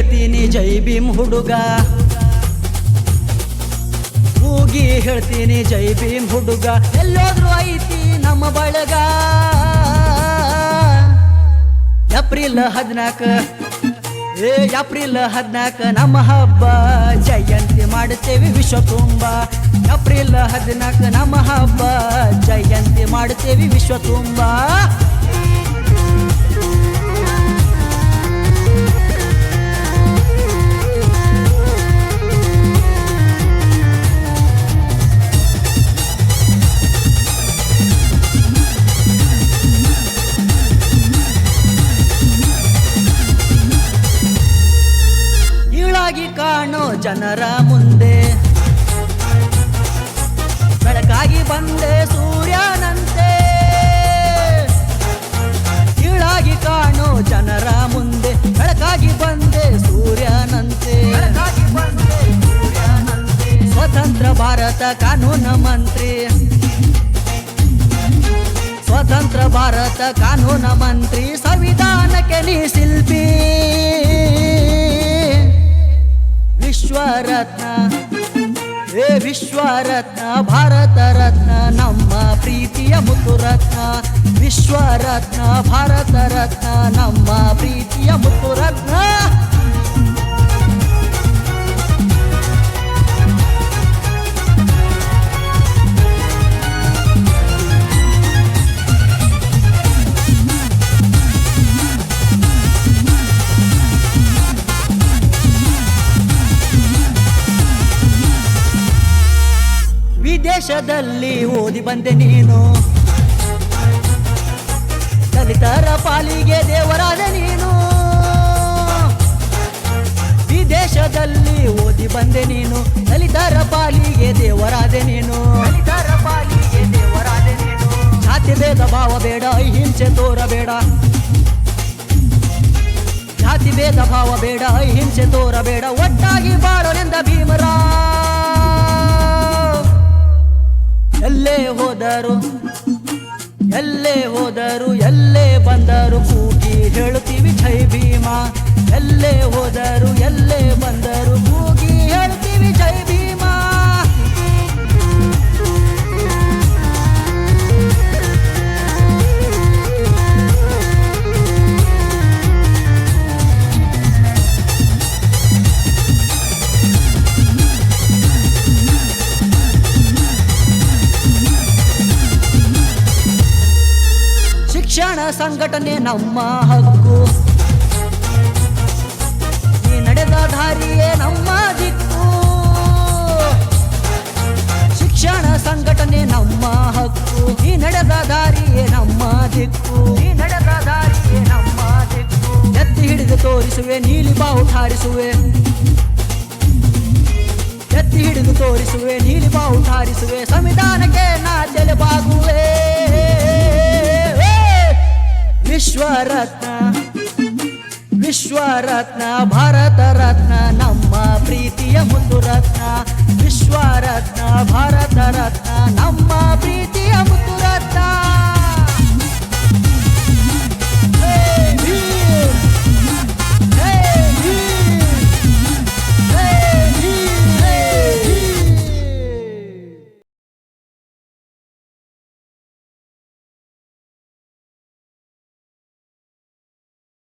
ಹೇಳ್ತೀನಿ ಜೈ ಭೀಮ್ ಹುಡುಗ, ಕೂಗಿ ಹೇಳ್ತೀನಿ ಜೈ ಭೀಮ್ ಹುಡುಗ. ಎಲ್ಲೋದ್ರು ಐತಿ ನಮ್ಮ ಬಳಗ. ಏಪ್ರಿಲ್ 14 ಏಪ್ರಿಲ್ 14 ನಮ್ಮ ಹಬ್ಬ, ಜಯಂತಿ ಮಾಡುತ್ತೇವೆ ವಿಶ್ವ ತುಂಬ. ಏಪ್ರಿಲ್ 14 ನಮ್ಮ ಹಬ್ಬ, ಜಯಂತಿ ಮಾಡುತ್ತೇವೆ ವಿಶ್ವ ತುಂಬ. ಕಾಣೋ ಜನರ ಮುಂದೆ ಬೆಳಕಾಗಿ ಬಂದೆ ಸೂರ್ಯನಂತೆ. ಕೀಳಾಗಿ ಕಾಣೋ ಜನರ ಮುಂದೆ ಬೆಳಕಾಗಿ ಬಂದೆ ಸೂರ್ಯನಂತೆ. ಸ್ವತಂತ್ರ ಭಾರತ ಕಾನೂನು ಮಂತ್ರಿ, ಸ್ವತಂತ್ರ ಭಾರತ ಕಾನೂನು ಮಂತ್ರಿ. ಸಂವಿಧಾನಕ್ಕೆ ನೀ ಶಿಲ್ಪಿ. ವಿಶ್ವರತ್ನ ವಿಶ್ವರತ್ನ ಭಾರತ ರತ್ನ ನಮ್ಮ ಪ್ರೀತಿಯ ಮುತ್ತು ರತ್ನ. ವಿಶ್ವರತ್ನ ಭಾರತ ರತ್ನ ನಮ್ಮ ಪ್ರೀತಿಯ ಮುತ್ತು ರತ್ನ. ವಿದೇಶದಲ್ಲಿ ಓದಿ ಬಂದೆ ನೀನು, ದಲಿತರ ಪಾಲಿಗೆ ದೇವರಾದ ನೀನು. ವಿದೇಶದಲ್ಲಿ ಓದಿ ಬಂದೆ ನೀನು, ದಲಿತರ ಪಾಲಿಗೆ ದೇವರಾದ ನೀನು. ಜಾತಿ ಭೇದ ಭಾವ ಬೇಡ, ಅಹಿಂಸೆ ತೋರಬೇಡ. ಜಾತಿ ಭೇದ ಭಾವ ಬೇಡ, ಅಹಿಂಸೆ ತೋರಬೇಡ. ಒಟ್ಟಾಗಿ ಬಾಳೋನೆಂದ ಭೀಮರಾವ್. ಎಲ್ಲೇ ಹೋದರು ಎಲ್ಲೇ ಹೋದರು ಎಲ್ಲೇ ಬಂದರು ಕೂಗಿ ಹೇಳುತ್ತೀವಿ ಜೈ ಭೀಮ. ಎಲ್ಲೇ ಹೋದರು ಎಲ್ಲೇ ಬಂದರು ಕೂಗಿ ಹೇಳುತ್ತೀವಿ ಜೈ ಭೀಮ. ಶಿಕ್ಷಣ ಸಂಘಟನೆ ನಮ್ಮ ಹಕ್ಕು, ನೀ ನಡೆದ ದಾರಿಯೇ ನಮ್ಮ ದಿಕ್ಕು. ಶಿಕ್ಷಣ ಸಂಘಟನೆ ನಮ್ಮ ಹಕ್ಕು, ನೀ ನಡೆದ ದಾರಿಯೇ ನಮ್ಮ ದಿಕ್ಕು. ಎತ್ತಿ ಹಿಡಿದು ತೋರಿಸುವೆ, ನೀಲಿ ಬಾವು ಠಾರಿಸುವೆ. ಎತ್ತಿ ಹಿಡಿದು ತೋರಿಸುವೆ, ನೀಲಿ ಬಾವು ಠಾರಿಸುವೆ. ಸಂವಿಧಾನಕ್ಕೆ ನಾ ತಲೆಬಾಗುವೆ. ವಿಶ್ವರತ್ನ ವಿಶ್ವರತ್ನ ಭಾರತ ರತ್ನ ನಮ್ಮ ಪ್ರೀತಿಯ ಮುತ್ತು ರತ್ನ. ವಿಶ್ವರತ್ನ ಭಾರತ ರತ್ನ.